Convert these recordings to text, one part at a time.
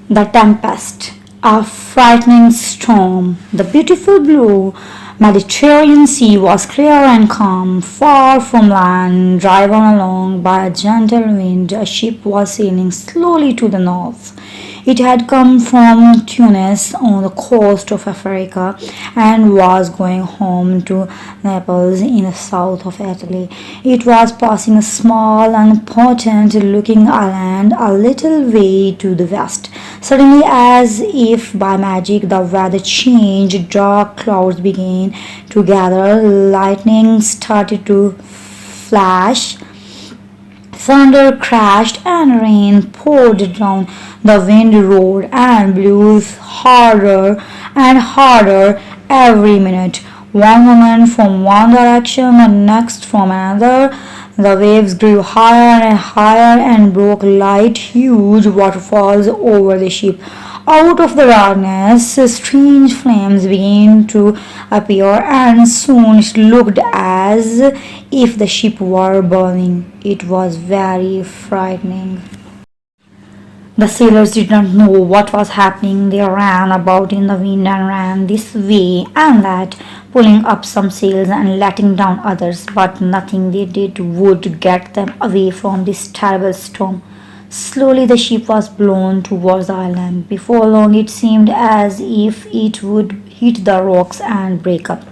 The Tempest, a frightening storm. The beautiful blue Mediterranean Sea was clear and calm, far from land, driven along by a gentle wind. A ship was sailing slowly to the north. It had come from Tunis on the coast of Africa and was going home to Naples in the south of Italy. It was passing a small, unimportant looking island a little way to the west. Suddenly, as if by magic, the weather changed. Dark clouds began to gather, lightning started to flash, thunder crashed and rain poured down. The wind roared and blew harder and harder every minute. One moment from one direction, the next from another. The waves grew higher and higher and broke like huge waterfalls over the ship. Out of the darkness, strange flames began to appear, and soon it looked as if the ship were burning. It was very frightening. The sailors did not know what was happening. They ran about in the wind and ran this way and that, pulling up some sails and letting down others, but nothing they did would get them away from this terrible storm. Slowly the ship was blown towards the island. Before long it seemed as if it would hit the rocks and break up.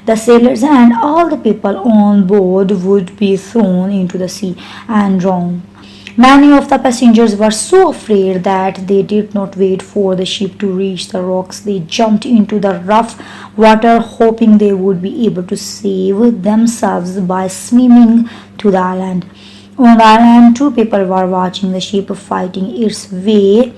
The sailors and all the people on board would be thrown into the sea and drowned. Many of the passengers were so afraid that they did not wait for the ship to reach the rocks. They jumped into the rough water, hoping they would be able to save themselves by swimming to the island. On the island, two people were watching the ship fighting its way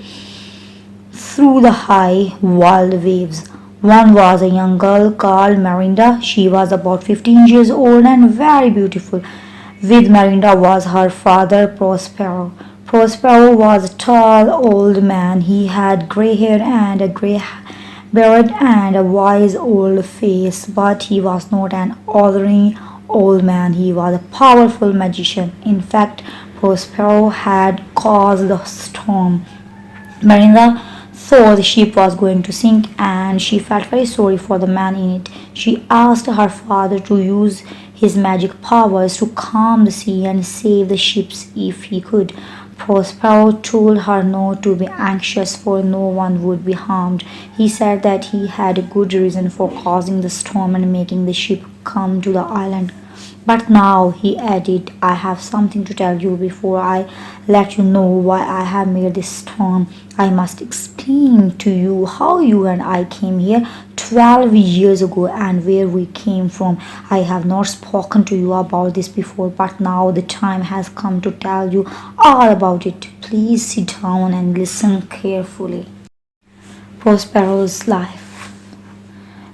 through the high, wild waves. One was a young girl called Marinda. She was about 15 years old and very beautiful. With Marinda was her father Prospero. Prospero was a tall old man. He had gray hair and a gray beard and a wise old face, but he was not an ordinary old man. He was a powerful magician. In fact, Prospero had caused the storm. Marinda thought the ship was going to sink and she felt very sorry for the man in it. She asked her father to use his magic powers to calm the sea and save the ships if he could. Prospero told her not to be anxious, for no one would be harmed. He said that he had a good reason for causing the storm and making the ship come to the island. But now, he added, I have something to tell you before I let you know why I have made this storm. I must explain to you how you and I came here 12 years ago and where we came from. I have not spoken to you about this before, but now the time has come to tell you all about it. Please sit down and listen carefully. Prospero's life.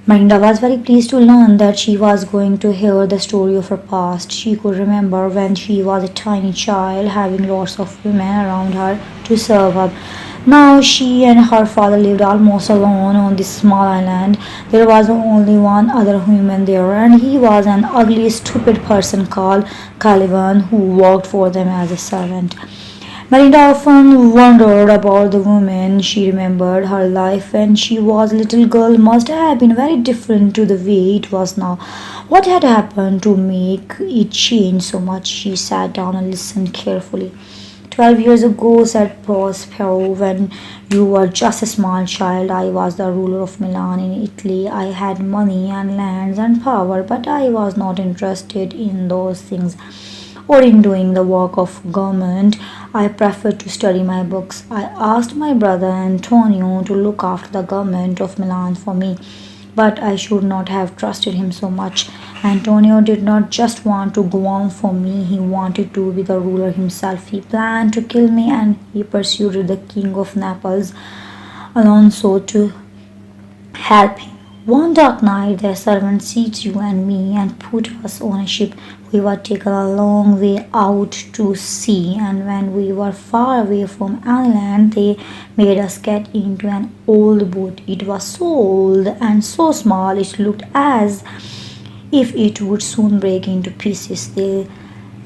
Marinda was very pleased to learn that she was going to hear the story of her past. She could remember when she was a tiny child, having lots of women around her to serve her. Now she and her father lived almost alone on this small island. There was only one other human there, and he was an ugly, stupid person called Caliban who worked for them as a servant. Marinda often wondered about the woman. She remembered her life when she was a little girl must have been very different to the way it was now. What had happened to make it change so much? She sat down and listened carefully. 12 years ago, said Prospero, when you were just a small child, I was the ruler of Milan in Italy. I had money and lands and power, but I was not interested in those things or in doing the work of government. I preferred to study my books. I asked my brother Antonio to look after the government of Milan for me, but I should not have trusted him so much. Antonio did not just want to go on for me, he wanted to be the ruler himself. He planned to kill me and he pursued the king of Naples, Alonso, to help him. One dark night, their servant seized you and me and put us on a ship. We were taken a long way out to sea, and when we were far away from any land, they made us get into an old boat. It was so old and so small, it looked as if it would soon break into pieces. They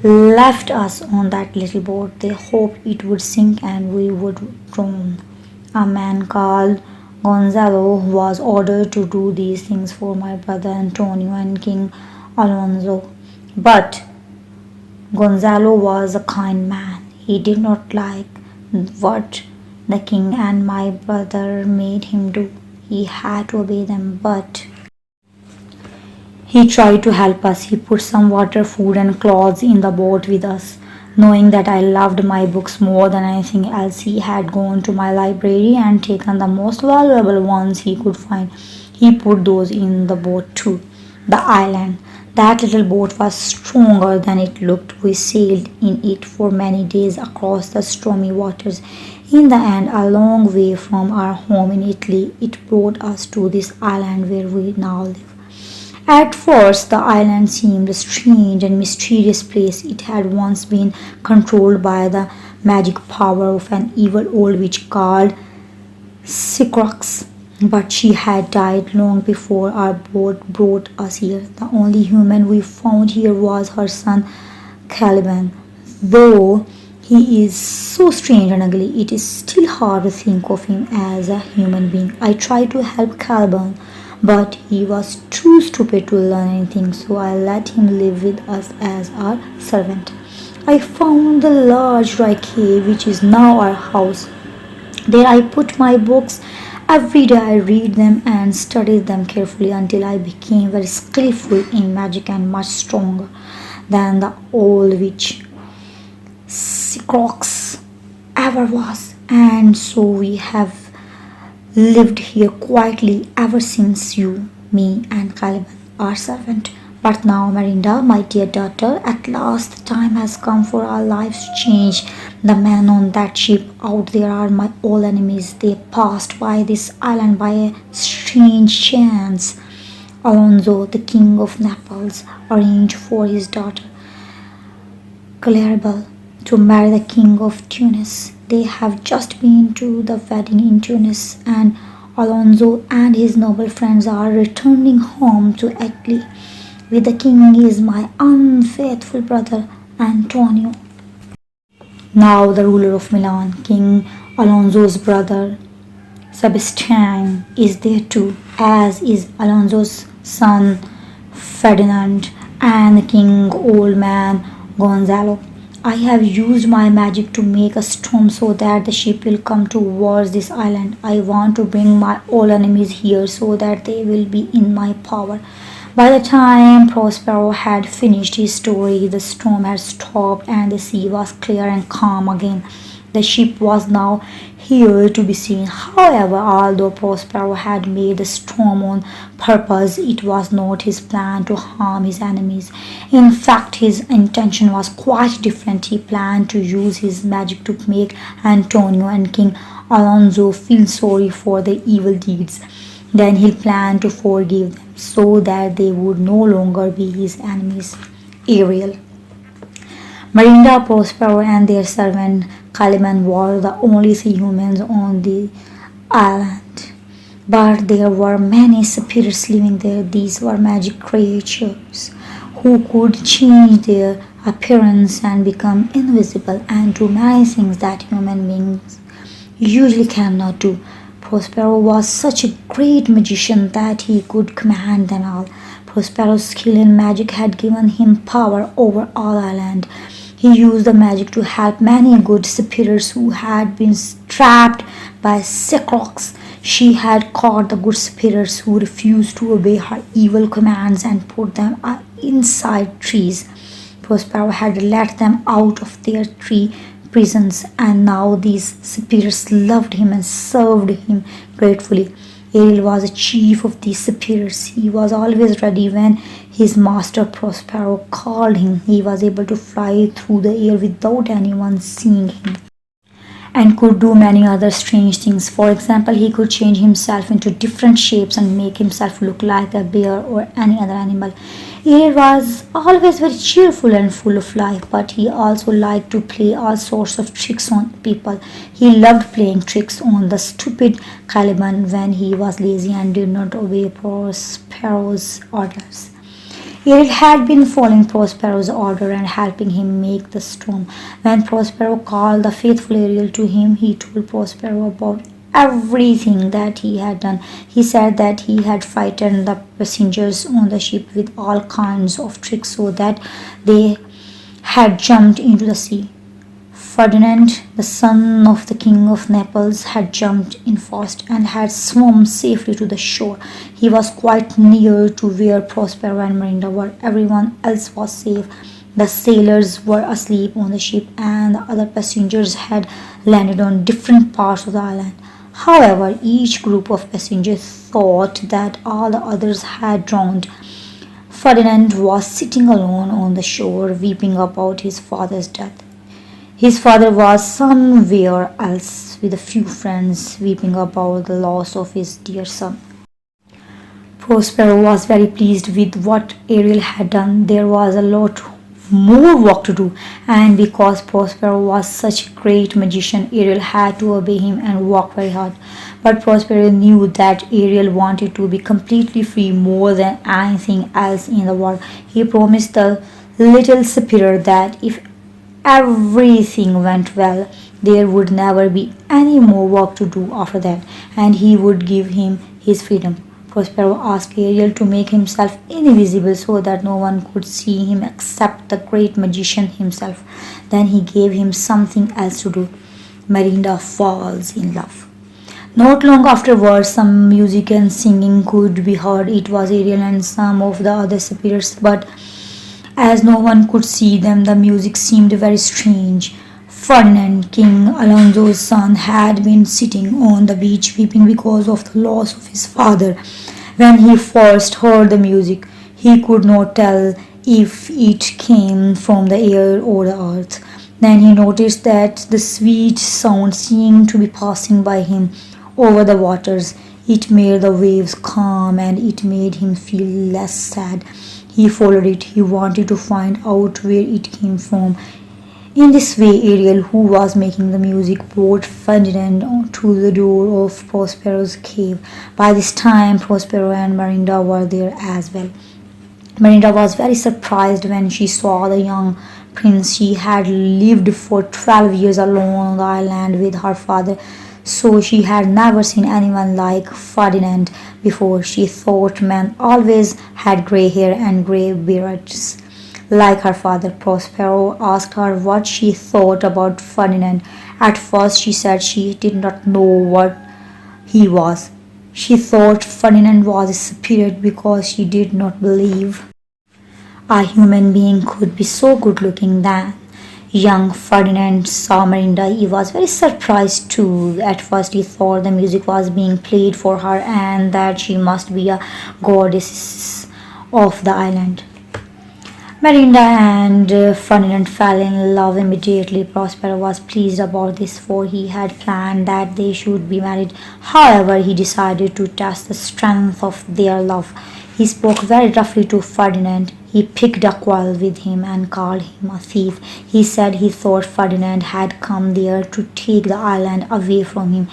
left us on that little boat. They hoped it would sink and we would drown. a man called Gonzalo was ordered to do these things for my brother Antonio and King Alonso. But Gonzalo was a kind man. He did not like what the king and my brother made him do. He had to obey them, but he tried to help us. He put some water, food, and clothes in the boat with us. Knowing that I loved my books more than anything else, he had gone to my library and taken the most valuable ones he could find. He put those in the boat too. The island. That little boat was stronger than it looked. We sailed in it for many days across the stormy waters. In the end, a long way from our home in Italy, it brought us to this island where we now live. At first, the island seemed a strange and mysterious place. It had once been controlled by the magic power of an evil old witch called Sycorax. But she had died long before our boat brought us here. The only human we found here was her son Caliban. Though he is so strange and ugly, it is still hard to think of him as a human being. I tried to help Caliban, but he was too stupid to learn anything, so I let him live with us as our servant. I found the large dry cave which is now our house. There I put my books. Every day I read them and study them carefully until I became very skillful in magic and much stronger than the old witch Sycorax ever was. And so we have lived here quietly ever since you, me, and Caliban, our servant. But now, Marinda, my dear daughter, at last the time has come for our lives to change. The men on that ship out there are my old enemies. They passed by this island by a strange chance. Alonso, the king of Naples, arranged for his daughter Claribel to marry the king of Tunis. They have just been to the wedding in Tunis, and Alonso and his noble friends are returning home to Italy. With the king is my unfaithful brother Antonio. Now the ruler of Milan, King Alonso's brother Sebastian, is there too, as is Alonso's son Ferdinand and the king old man Gonzalo. I have used my magic to make a storm so that the ship will come towards this island. I want to bring my old enemies here so that they will be in my power. By the time Prospero had finished his story, the storm had stopped and the sea was clear and calm again. The ship was now here to be seen. However, although Prospero had made the storm on purpose, it was not his plan to harm his enemies. In fact, his intention was quite different. He planned to use his magic to make Antonio and King Alonso feel sorry for their evil deeds. Then he planned to forgive them so that they would no longer be his enemies. Ariel. Marinda, Prospero, and their servant Caliban were the only three humans on the island. But there were many spirits living there. These were magic creatures who could change their appearance and become invisible and do many things that human beings usually cannot do. Prospero was such a great magician that he could command them all. Prospero's skill in magic had given him power over all island. He used the magic to help many good spirits who had been trapped by Sycorax. She had caught the good spirits who refused to obey her evil commands and put them inside trees. Prospero had let them out of their tree prisons, and now these spirits loved him and served him gratefully. Ariel was the chief of these spirits. He was always ready when his master Prospero called him. He was able to fly through the air without anyone seeing him and could do many other strange things. For example, he could change himself into different shapes and make himself look like a bear or any other animal. Ariel was always very cheerful and full of life, but he also liked to play all sorts of tricks on people. He loved playing tricks on the stupid Caliban when he was lazy and did not obey Prospero's orders. Ariel had been following Prospero's order and helping him make the storm. When Prospero called the faithful Ariel to him, he told Prospero about everything that he had done. He said that he had frightened the passengers on the ship with all kinds of tricks so that they had jumped into the sea. Ferdinand, the son of the King of Naples, had jumped in fast and had swum safely to the shore. He was quite near to where Prospero and Miranda were. Everyone else was safe. The sailors were asleep on the ship, and the other passengers had landed on different parts of the island. However, each group of passengers thought that all the others had drowned. Ferdinand was sitting alone on the shore, weeping about his father's death. His father was somewhere else with a few friends, weeping about the loss of his dear son. Prospero was very pleased with what Ariel had done. There was a lot more work to do, and because Prospero was such a great magician, Ariel had to obey him and work very hard. But Prospero knew that Ariel wanted to be completely free more than anything else in the world. He promised the little superior that if everything went well, there would never be any more work to do after that, and he would give him his freedom. Prospero asked Ariel to make himself invisible so that no one could see him except the great magician himself. Then he gave him something else to do. Miranda falls in love. Not long afterwards, some music and singing could be heard. It was Ariel and some of the other spirits, but as no one could see them, the music seemed very strange. Ferdinand, King Alonso's son, had been sitting on the beach weeping because of the loss of his father. When he first heard the music, he could not tell if it came from the air or the earth. Then he noticed that the sweet sound seemed to be passing by him over the waters. It made the waves calm and it made him feel less sad. He followed it. He wanted to find out where it came from. In this way, Ariel, who was making the music, brought Ferdinand to the door of Prospero's cave. By this time, Prospero and Miranda were there as well. Miranda was very surprised when she saw the young prince. She had lived for 12 years alone on the island with her father, so she had never seen anyone like Ferdinand before. She thought men always had grey hair and grey beards like her father. Prospero asked her what she thought about Ferdinand. At first she said she did not know what he was. She thought Ferdinand was a spirit because she did not believe a human being could be so good looking. Then young Ferdinand saw Miranda. He was very surprised too. At first he thought the music was being played for her and that she must be a goddess of the island. Miranda and Ferdinand fell in love immediately. Prospero was pleased about this, for he had planned that they should be married. However, he decided to test the strength of their love. He spoke very roughly to Ferdinand. He picked a quarrel with him and called him a thief. He said he thought Ferdinand had come there to take the island away from him.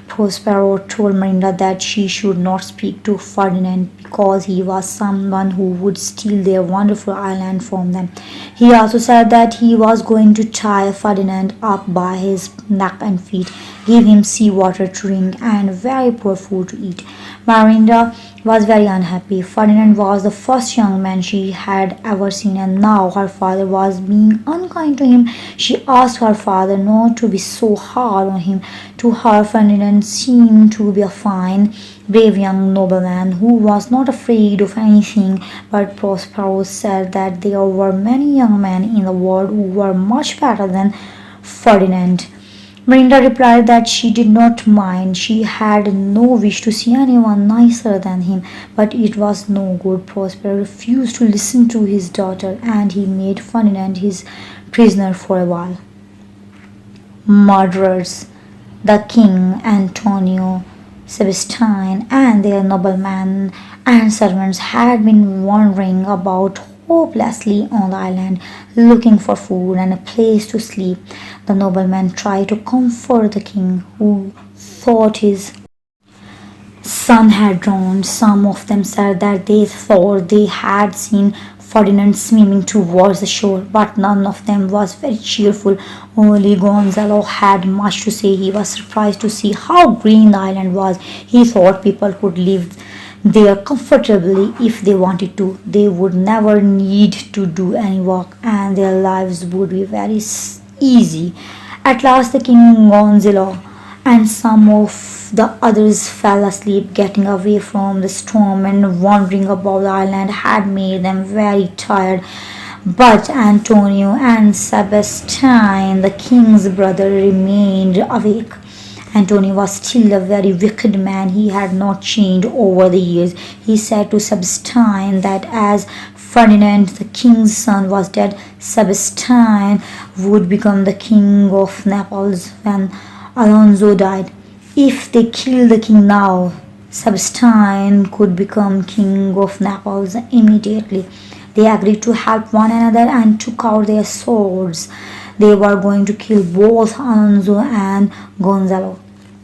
Prospero told Miranda that she should not speak to Ferdinand because he was someone who would steal their wonderful island from them. He also said that he was going to tie Ferdinand up by his neck and feet, give him seawater to drink and very poor food to eat. Miranda was very unhappy. Ferdinand was the first young man she had ever seen, and now her father was being unkind to him. She asked her father not to be so hard on him. To her, Ferdinand seemed to be a fine, brave young nobleman who was not afraid of anything. But Prospero said that there were many young men in the world who were much better than Ferdinand. Miranda replied that she did not mind. She had no wish to see anyone nicer than him, but it was no good. Prospero refused to listen to his daughter, and he made Ferdinand his prisoner for a while. Murderers. The king, Antonio, Sebastian, and their noblemen and servants had been wandering about hopelessly on the island, looking for food and a place to sleep. The noblemen tried to comfort the king, who thought his son had drowned. Some of them said that they thought they had seen Ferdinand swimming towards the shore, but none of them was very cheerful. Only Gonzalo had much to say. He was surprised to see how green the island was. He thought people could live there comfortably if they wanted to. They would never need to do any work, and their lives would be very easy. At last, the king Gonzalo and some of the others fell asleep. Getting away from the storm and wandering about the island had made them very tired. But Antonio and Sebastian, the king's brother, remained awake. Antonio was still a very wicked man. He had not changed over the years. He said to Sebastian that as Ferdinand, the king's son, was dead, Sebastian would become the king of Naples when Alonso died. If they killed the king now, Sebastian could become king of Naples immediately. They agreed to help one another and took out their swords. They were going to kill both Alonso and Gonzalo.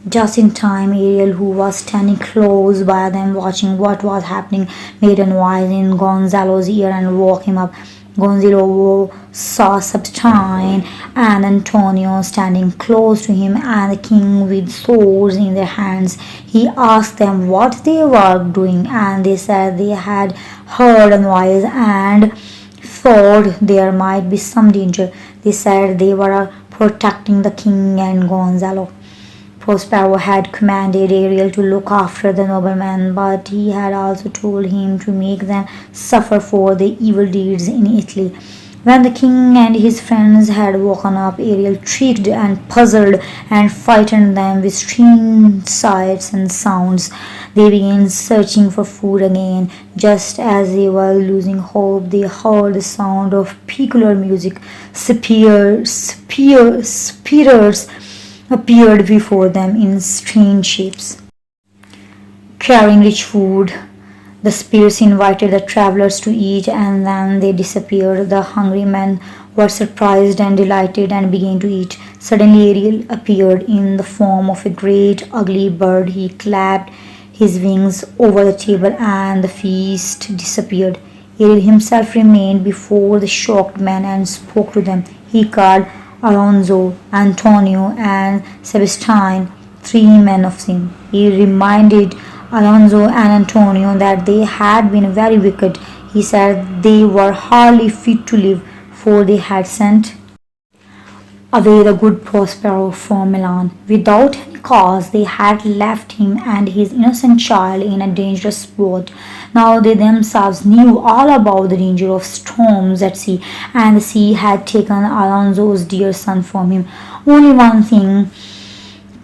Just in time, Ariel, who was standing close by them watching what was happening, made a noise in Gonzalo's ear and woke him up. Gonzalo saw Sebastian and Antonio standing close to him and the king with swords in their hands. He asked them what they were doing, and they said they had heard a noise and thought there might be some danger. They said they were protecting the king and Gonzalo. Prospero had commanded Ariel to look after the noblemen, but he had also told him to make them suffer for the evil deeds in Italy. When the king and his friends had woken up, Ariel tricked and puzzled and frightened them with strange sights and sounds. They began searching for food again. Just as they were losing hope, they heard the sound of peculiar music. Spears appeared before them in strange shapes, carrying rich food. The spears invited the travelers to eat, and then they disappeared. The hungry men were surprised and delighted and began to eat. Suddenly Ariel appeared in the form of a great ugly bird. He clapped his wings over the table and the feast disappeared. Ariel himself remained before the shocked men and spoke to them. He called Alonso, Antonio, and Sebastian, 3 men of sin. He reminded Alonso and Antonio that they had been very wicked. He said they were hardly fit to live, for they had sent away the good Prospero from Milan. Without any cause, they had left him and his innocent child in a dangerous spot. Now they themselves knew all about the danger of storms at sea, and the sea had taken Alonso's dear son from him. Only one thing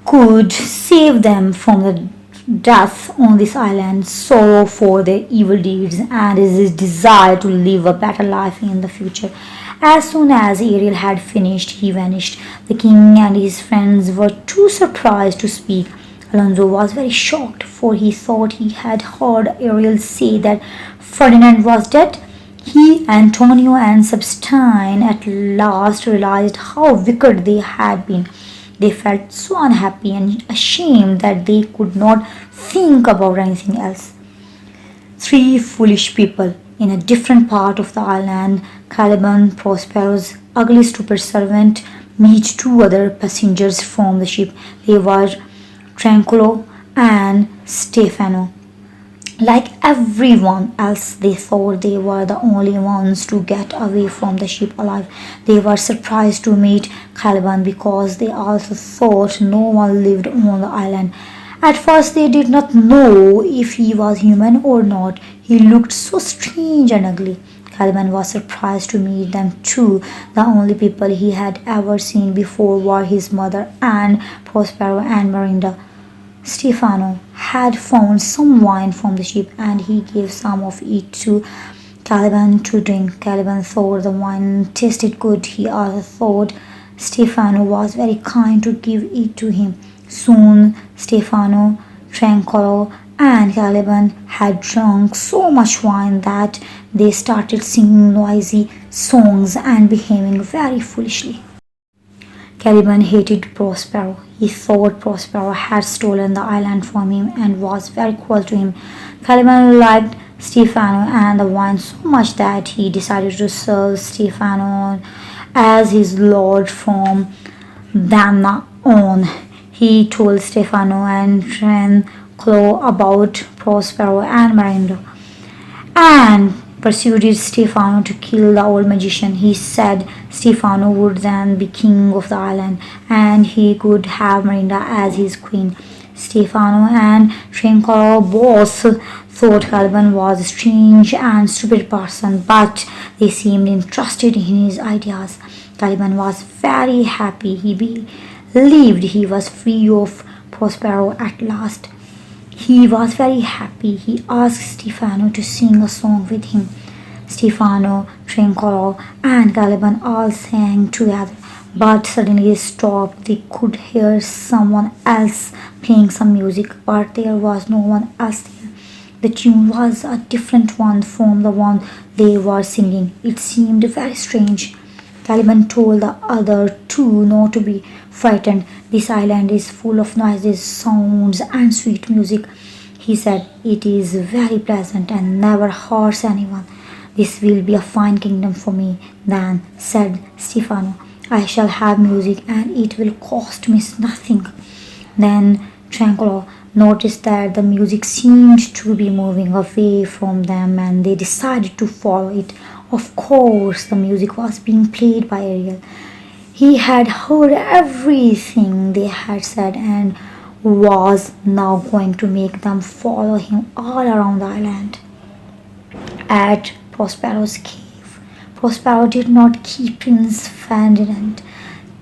could save them from the death on this island: sorrow for their evil deeds and his desire to live a better life in the future. As soon as Ariel had finished, he vanished. The king and his friends were too surprised to speak. Alonso was very shocked, for he thought he had heard Ariel say that Ferdinand was dead. He, Antonio, and Sebastian at last realized how wicked they had been. They felt so unhappy and ashamed that they could not think about anything else. 3 foolish people in a different part of the island. Caliban, Prospero's ugly stupid servant, meet 2 other passengers from the ship. They were Tranquillo and Stefano. Like everyone else, they thought they were the only ones to get away from the ship alive. They were surprised to meet Caliban because they also thought no one lived on the island. At first they did not know if he was human or not. He looked so strange and ugly. Caliban was surprised to meet them too. The only people he had ever seen before were his mother and Prospero and Marinda. Stefano had found some wine from the ship, and he gave some of it to Caliban to drink. Caliban thought the wine tasted good. He also thought Stefano was very kind to give it to him. Soon Stefano, Tranquillo, and Caliban had drunk so much wine that they started singing noisy songs and behaving very foolishly. Caliban hated Prospero. He thought Prospero had stolen the island from him and was very cruel to him. Caliban liked Stefano and the wine so much that he decided to serve Stefano as his lord from then on. He told Stefano and Tranquillo about Prospero and Miranda and persuaded Stefano to kill the old magician. He said Stefano would then be king of the island and he could have Miranda as his queen. Stefano and Tranquillo both thought Caliban was a strange and stupid person, but they seemed interested in his ideas. Caliban was very happy. He believed he was free of Prospero at last. He was very happy. He asked Stefano to sing a song with him. Stefano, Tranquillo, and Caliban all sang together, but suddenly they stopped. They could hear someone else playing some music, but there was no one else there. The tune was a different one from the one they were singing. It seemed very strange. Caliban told the other two not to be frightened. This island is full of noises, sounds, and sweet music. He said, it is very pleasant and never hurts anyone. This will be a fine kingdom for me. Then said Stefano, I shall have music and it will cost me nothing. Then Tranquillo noticed that the music seemed to be moving away from them and they decided to follow it. Of course, the music was being played by Ariel. He had heard everything they had said and was now going to make them follow him all around the island. At Prospero's cave, Prospero did not keep Prince Ferdinand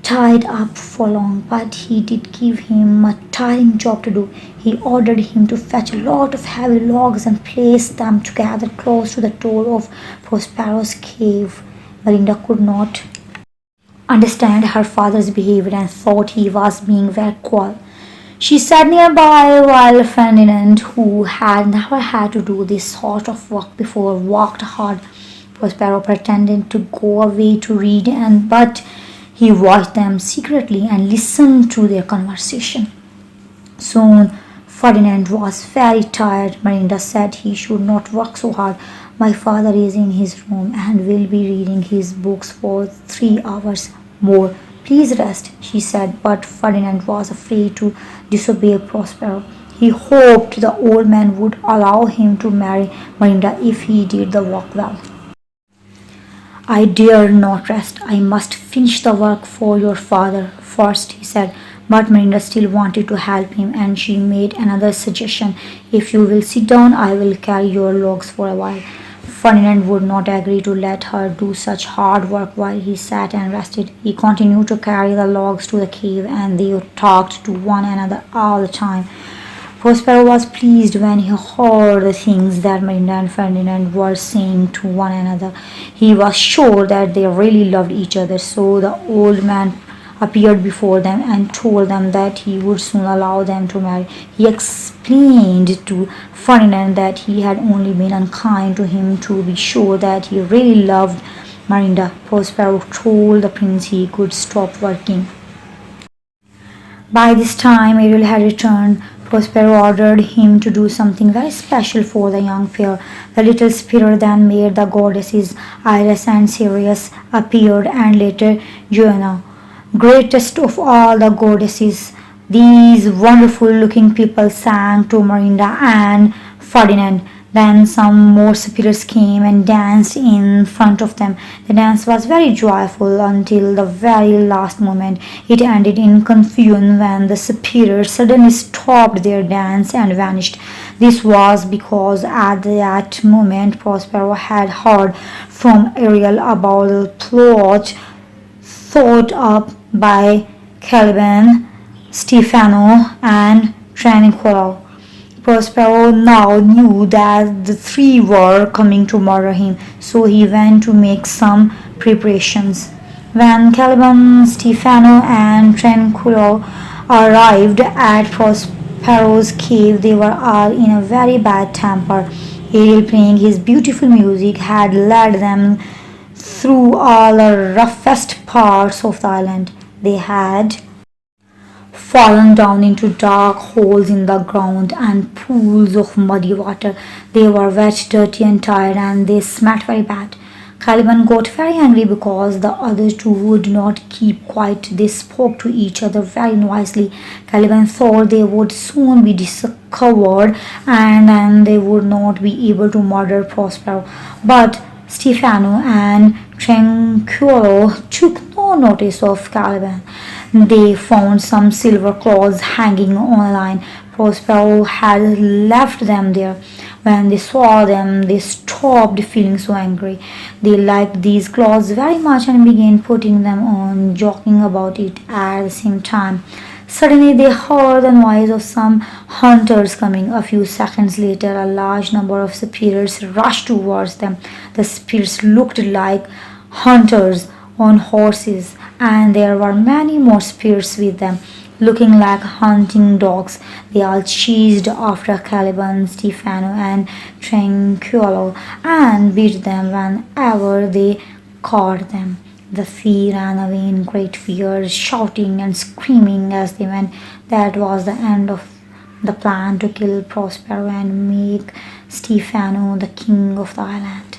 tied up for long, but he did give him a tiring job to do. He ordered him to fetch a lot of heavy logs and place them together close to the door of Prospero's cave. Melinda could not understand her father's behavior and thought he was being very cruel. She sat nearby while Ferdinand, who had never had to do this sort of work before, worked hard. Prospero pretended to go away to read, but he watched them secretly and listened to their conversation. Soon Ferdinand was very tired. Melinda said he should not work so hard. My father is in his room and will be reading his books for 3 hours more. Please rest, she said, but Ferdinand was afraid to disobey Prospero. He hoped the old man would allow him to marry Melinda if he did the work well. I dare not rest. I must finish the work for your father first, he said. But Melinda still wanted to help him and she made another suggestion. If you will sit down, I will carry your logs for a while. Ferdinand would not agree to let her do such hard work while he sat and rested. He continued to carry the logs to the cave and they talked to one another all the time. Prospero was pleased when he heard the things that Melinda and Ferdinand were saying to one another. He was sure that they really loved each other, so the old man appeared before them and told them that he would soon allow them to marry. He explained to Ferdinand that he had only been unkind to him to be sure that he really loved Melinda. Prospero told the prince he could stop working. By this time Ariel had returned. Prospero ordered him to do something very special for the young pair. The little spirit then made the goddesses Iris and Sirius appeared and later Joanna, greatest of all the goddesses. These wonderful looking people sang to Melinda and Ferdinand. Then some more spirits came and danced in front of them. The dance was very joyful until the very last moment. It ended in confusion when the spirits suddenly stopped their dance and vanished. This was because at that moment Prospero had heard from Ariel about the plot thought up by Caliban, Stefano, and Tranquillo. Prospero now knew that the three were coming to murder him, so he went to make some preparations. When Caliban, Stefano, and Tranquillo arrived at Prospero's cave, they were all in a very bad temper. Ariel, playing his beautiful music, had led them through all the roughest parts of the island. They had fallen down into dark holes in the ground and pools of muddy water. They were wet, dirty, and tired, and they smelled very bad. Caliban got very angry because the other two would not keep quiet. They spoke to each other very noisily. Caliban thought they would soon be discovered and then they would not be able to murder Prospero. But Stefano and Tranquillo took no notice of Caliban. They found some silver cloths hanging on a line. Prospero had left them there. When they saw them, they stopped feeling so angry. They liked these clothes very much and began putting them on, joking about it at the same time. Suddenly, they heard the noise of some hunters coming. A few seconds later, a large number of spears rushed towards them. The spears looked like hunters on horses, and there were many more spears with them, looking like hunting dogs. They all chased after Caliban, Stefano, and Tranquillo and beat them whenever they caught them. The three ran away in great fear, shouting and screaming as they went. That was the end of the plan to kill Prospero and make Stefano the king of the island.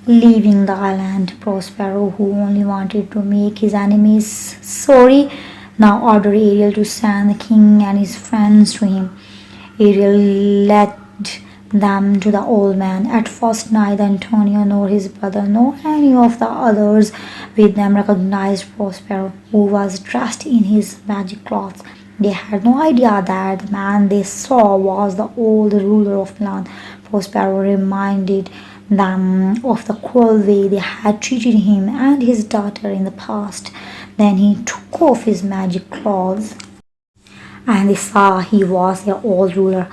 Leaving the island, Prospero, who only wanted to make his enemies sorry, now ordered Ariel to send the king and his friends to him. Ariel led them to the old man. At first, neither Antonio nor his brother nor any of the others with them recognized Prospero, who was dressed in his magic clothes. They had no idea that the man they saw was the old ruler of Milan. Prospero reminded them of the cruel way they had treated him and his daughter in the past. Then he took off his magic clothes and they saw he was their old ruler.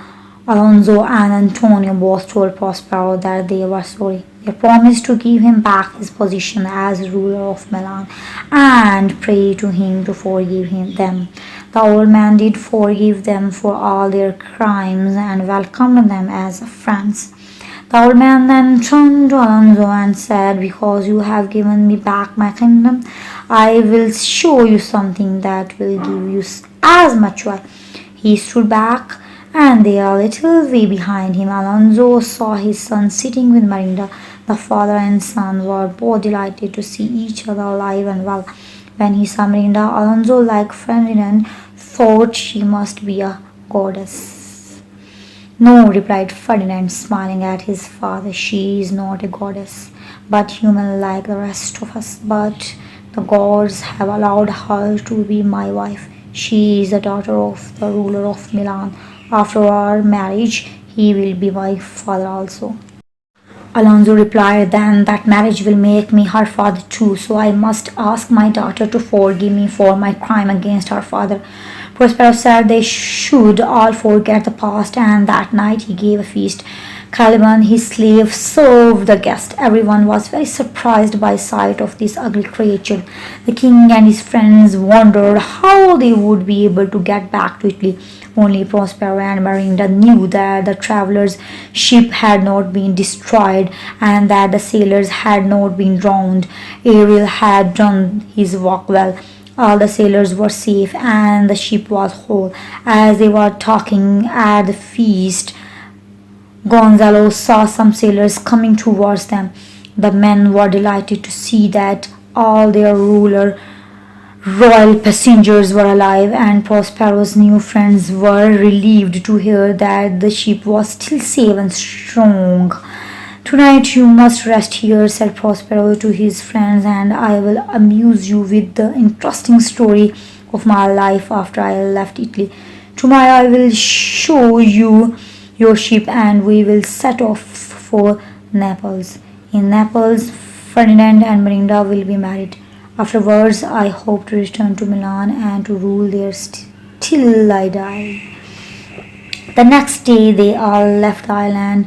Alonso and Antonio both told Prospero that they were sorry. They promised to give him back his position as ruler of Milan and prayed to him to forgive them. The old man did forgive them for all their crimes and welcomed them as friends. The old man then turned to Alonso and said, "Because you have given me back my kingdom, I will show you something that will give you as much joy." He stood back and there, a little way behind him, Alonso saw his son sitting with Marinda. The father and son were both delighted to see each other alive and well. When he saw Marinda, Alonso, like Ferdinand, thought she must be a goddess. "No," replied Ferdinand, smiling at his father, "she is not a goddess, but human like the rest of us. But the gods have allowed her to be my wife. She is the daughter of the ruler of Milan. After our marriage, he will be my father also." Alonso replied, "Then that marriage will make me her father too, so I must ask my daughter to forgive me for my crime against her father." Prospero said they should all forget the past, and that night he gave a feast. Caliban, his slave, served the guest. Everyone was very surprised by sight of this ugly creature. The king and his friends wondered how they would be able to get back to Italy. Only Prospero and Marinda knew that the travelers' ship had not been destroyed and that the sailors had not been drowned. Ariel had done his work well. All the sailors were safe and the ship was whole. As they were talking at the feast, Gonzalo saw some sailors coming towards them. The men were delighted to see that all their royal passengers were alive, and Prospero's new friends were relieved to hear that the ship was still safe and strong. "Tonight you must rest here," said Prospero to his friends, "and I will amuse you with the interesting story of my life after I left Italy. Tomorrow I will show you your ship and we will set off for Naples. In Naples, Ferdinand and Marinda will be married. Afterwards, I hope to return to Milan and to rule there till I die." The next day they all left the island.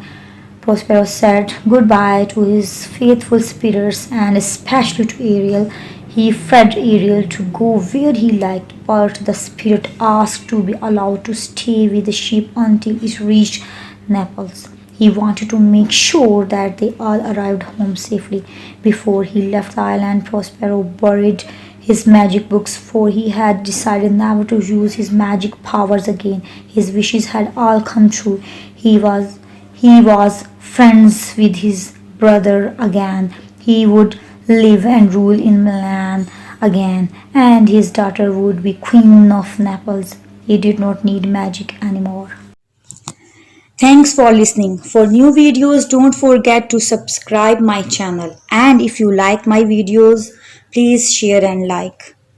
Prospero said goodbye to his faithful speeders and especially to Ariel. He fed Ariel to go where he liked, but the spirit asked to be allowed to stay with the ship until it reached Naples. He wanted to make sure that they all arrived home safely. Before he left the island, Prospero buried his magic books, for he had decided never to use his magic powers again. His wishes had all come true. He was friends with his brother again. He would live and rule in Milan again, and his daughter would be Queen of Naples. He did not need magic anymore. Thanks for listening. For new videos, don't forget to subscribe my channel. And if you like my videos, please share and like.